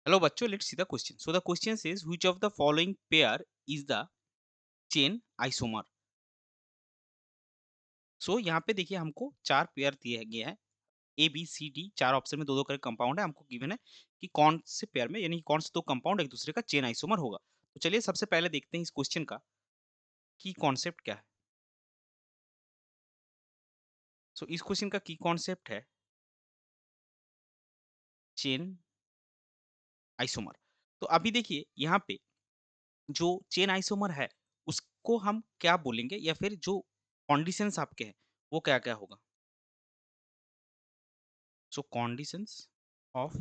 Hello बच्चों, let's see the question. So the question says which of the following pair is the chain isomer? So यहाँ पे देखिए हमको चार pair दिए गए हैं ए बी सी डी, चार ऑप्शन में दो दो करके कंपाउंड है। हमको गिवन है कि कौन से पेयर में यानी कौन से दो कंपाउंड एक दूसरे का चेन आइसोमर होगा। तो चलिए सबसे पहले देखते हैं इस क्वेश्चन का की कॉन्सेप्ट क्या है। सो इस क्वेश्चन का की कॉन्सेप्ट है चेन आइसोमर। तो अभी देखिए यहाँ पे जो चेन आइसोमर है उसको हम क्या बोलेंगे या फिर जो कंडीशंस आपके हैं वो क्या क्या होगा। सो कंडीशंस ऑफ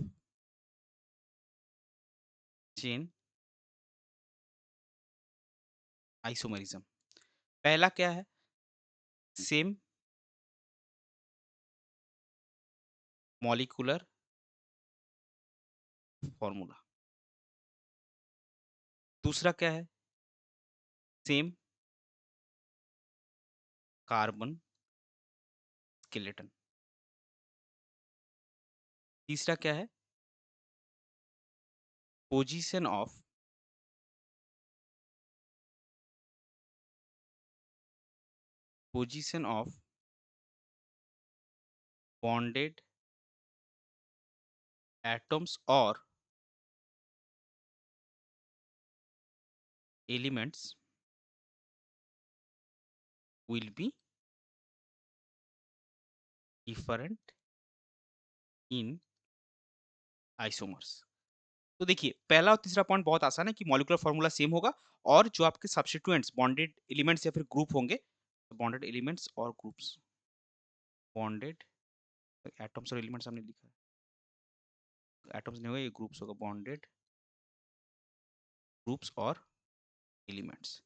चेन आइसोमरिज्म, पहला क्या है, सेम मॉलिक्यूलर फॉर्मूला। दूसरा क्या है, सेम कार्बन स्केलेटन। तीसरा क्या है, पोजीशन ऑफ बॉन्डेड एटम्स और elements will be different in isomers. तो देखिए पहला और तीसरा पॉइंट बहुत आसान है कि मॉलिक्यूलर फॉर्मूला सेम होगा और जो आपके सब्स्टिट्यूएंट्स बॉन्डेड एलिमेंट्स या फिर ग्रुप होंगे, बॉन्डेड एलिमेंट्स और ग्रुप्स, बॉन्डेड एटम्स और एलिमेंट्स हमने लिखा है, एटम्स नहीं होगा ये ग्रुप्स होगा, बॉन्डेड ग्रुप्स और एलिमेंट्स।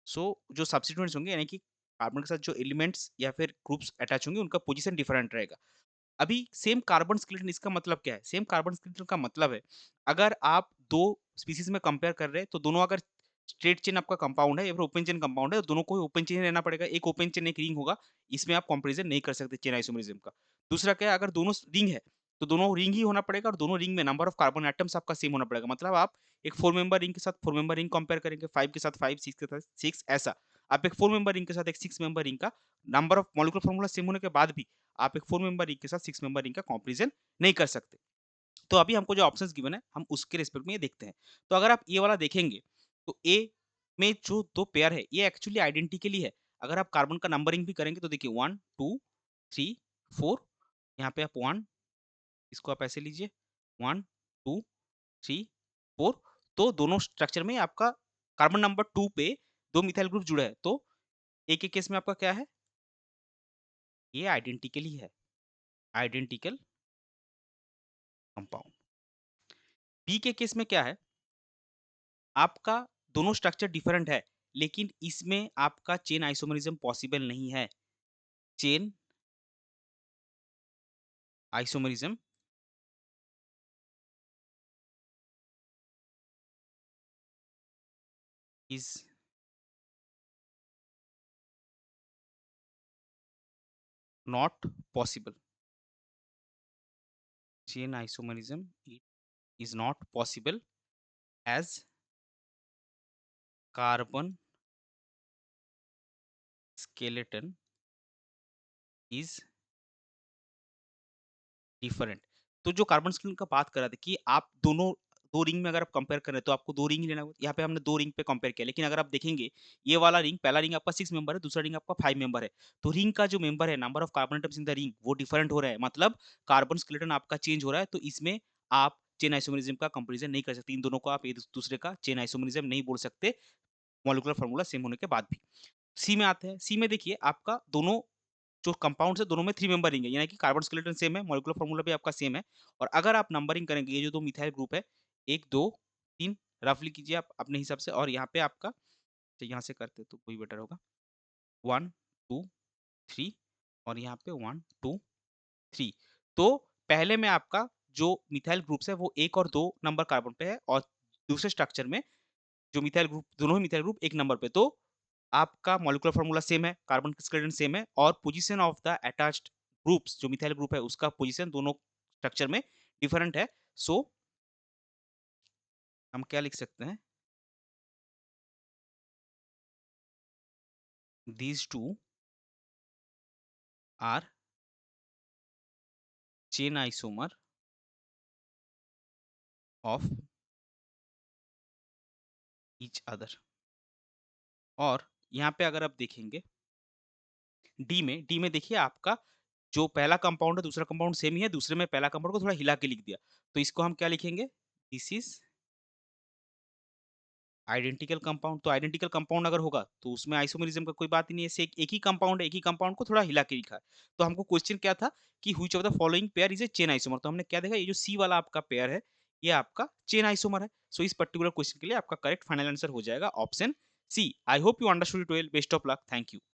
सो जो सब्स्टिट्यूएंट्स होंगे यानी कि कार्बन के साथ जो एलिमेंट्स या फिर ग्रुप्स अटैच होंगे उनका पोजीशन डिफरेंट रहेगा। अभी सेम कार्बन स्केलेटन इसका मतलब क्या है? सेम कार्बन स्केलेटन का मतलब है अगर आप 2 स्पीशीज़ में कंपेयर कर रहे हैं तो दोनों अगर स्ट्रेट चेन आपका कंपाउंड है या फिर ओपन चेन कंपाउंड है तो दोनों को ओपन चेन ही रहना पड़ेगा। एक ओपन चेन एक रिंग होगा, इसमें आप कंपैरिज़न नहीं कर सकते चेन आइसोमरिज़्म का। दूसरा क्या है, अगर दोनों रिंग है तो दोनों रिंग ही होना पड़ेगा और दोनों रिंग में नंबर ऑफ कार्बन एटम्स आपका सेम होना पड़ेगा। मतलब आप एक 4 मेंबर रिंग के साथ 4 मेंबर रिंग कंपेयर करेंगे, 5 के साथ 5, 6 के साथ 6 ऐसा। आप एक 4 मेंबर रिंग के साथ एक 6 मेंबर रिंग का number of molecular formula same होने के बाद भी आप एक 4 मेंबर रिंग के साथ 6 मेंबर रिंग का कंपैरिजन नहीं कर सकते। तो अभी हमको जो ऑप्शंस गिवन है हम उसके रिस्पेक्ट में ये देखते हैं। तो अगर आप ये वाला देखेंगे तो ए में जो 2 पेयर है ये एक्चुअली आइडेंटिकली है। अगर आप कार्बन का नंबरिंग भी करेंगे तो देखिए 1, 2, 3, 4, यहाँ पे आप 1, इसको आप ऐसे लीजिए 1, 2, 3, 4। तो दोनों स्ट्रक्चर में आपका कार्बन नंबर 2 पे 2 मिथाइल ग्रुप जुड़ा है। तो ए के केस में आपका क्या है? ये आइडेंटिकली है, आइडेंटिकल कंपाउंड। बी के केस में क्या है? आपका दोनों स्ट्रक्चर डिफरेंट है, लेकिन इसमें आपका चेन आइसोमरिज्म पॉसिबल नहीं है। Chain isomerism is not possible. Chain isomerism is not possible as carbon skeleton is different. तो जो कार्बन स्केलेटन का बात कर रहा था कि आप दोनों 2 रिंग में अगर आप कंपेयर कर रहे हैं तो आपको 2 रिंग ही लेना होगा। यहाँ पे हमने 2 रिंग पे कंपेयर किया, लेकिन अगर आप देखेंगे ये वाला रिंग, पहला रिंग आपका 6 मेंबर है, दूसरा रिंग आपका 5 मेंबर है। तो रिंग का जो मेंबर है, number of carbon atoms in the ring वो डिफरेंट हो रहा है। मतलब कार्बन स्केलेटन आपका चेंज हो रहा है, तो इसमें आप चेन आइसोमरिज्म का कंपैरिजन नहीं कर सकते। इन दोनों को आप एक दूसरे का चेन आइसोमरिज्म नहीं बोल सकते, मॉलिक्यूलर फार्मूला सेम होने के बाद भी। सी में आते हैं। सी में देखिए आपका दोनों जो कंपाउंड्स है दोनों में 3 मेंबर रिंग है, यानी कि कार्बन स्केलेटन सेम है, मॉलिक्यूलर फार्मूला भी आपका सेम है। और अगर आप नंबरिंग करेंगे ये जो 2 मिथाइल ग्रुप है 1, 2, 3 रफली कीजिए आप अपने हिसाब से, और यहाँ पे आपका तो यहाँ से करते तो कोई बेटर होगा 1, 2, 3 और यहाँ पे 1, 2, 3। तो पहले में आपका जो मिथाइल ग्रुप्स है वो 1 और 2 नंबर कार्बन पे है और दूसरे स्ट्रक्चर में जो मिथाइल ग्रुप दोनों ही मिथाइल ग्रुप 1 नंबर पे। तो आपका मॉलिक्यूलर फार्मूला सेम है, कार्बन स्केलेटन सेम है और position of the attached groups जो मिथाइल ग्रुप है उसका पोजीशन दोनों स्ट्रक्चर में डिफरेंट है। सो हम क्या लिख सकते हैं? These 2 are chain isomer of each other. और यहाँ पे अगर आप देखेंगे डी में देखिए आपका जो पहला कंपाउंड है, दूसरा कंपाउंड सेम ही है, दूसरे में पहला कंपाउंड को थोड़ा हिला के लिख दिया। तो इसको हम क्या लिखेंगे? This is identical compound. तो आइडेंटिकल कंपाउंड अगर होगा तो उसमें आइसोमेरिज्म का कोई बात ही नहीं है। से एक ही कंपाउंड है, एक ही कंपाउंड को थोड़ा हिला के लिखा है। तो हमको क्वेश्चन क्या था कि which of the following pair is a chain isomer. तो हमने क्या देखा, ये जो सी वाला आपका पेयर है, ये आपका चेन आइसोमर है। सो इस पर्टिकुलर क्वेश्चन के लिए आपका करेक्ट फाइनल आंसर हो जाएगा option C. I hope you understood it well. Best of luck. Thank you.